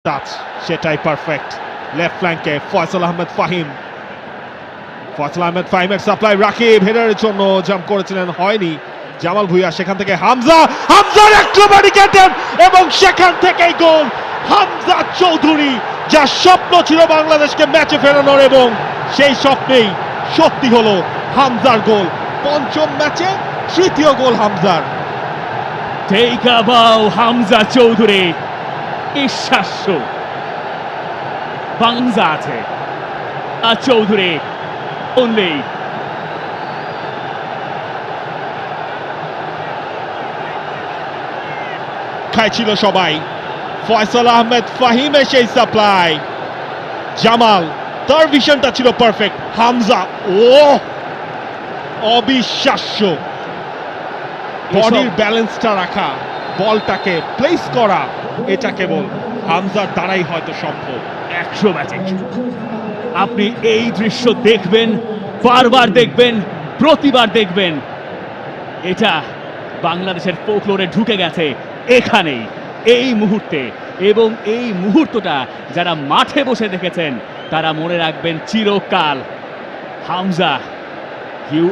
Touch সেটাই perfect. Left ফ্ল্যাঙ্কে ফয়সাল আহমেদ ফাহিম, ফয়সাল আহমেদ ফাহিমের সাপ্লাই রাকিব হেডারের জন্য জাম্প করেছিলেন, হয়নি। জামাল ভুঁইয়া, সেখান থেকে হামজা, হামজার অ্যাক্রোব্যাটিক অ্যাটেম্প এবং সেখান থেকেই গোল। হামজা চৌধুরী, যার স্বপ্ন ছিল বাংলাদেশকে ম্যাচে ফেরানোর, এবং সেই স্বপ্নেই সত্যি হলো হামজার গোল। পঞ্চম ম্যাচে তৃতীয় গোল হামজার। Take a bow, Hamza Chowdhury. বিশ্বাস্য বাংজা আছে আর চৌধুরী only। খাইছিল সবাই। ফয়সাল আহমেদ ফাহিমের সেই সাপ্লাই, জামাল, তার ভিশনটা ছিল পারফেক্ট। হামজা, ও অবিশ্বাস্য, বডির ব্যালেন্সটা রাখা, বলটাকে প্লেস করা, এটা কেবল হামজার দ্বারাই হয়তো সম্ভব। অ্যাক্রোব্যাটিক। আপনি এই দৃশ্য দেখবেন, বারবার দেখবেন, প্রতিবার দেখবেন। এটা বাংলাদেশের ফোকলোরে ঢুকে গেছে এখানেই, এই মুহূর্তে। এবং এই মুহূর্তটা যারা মাঠে বসে দেখেছেন তারা মনে রাখবেন চিরকাল। হামজা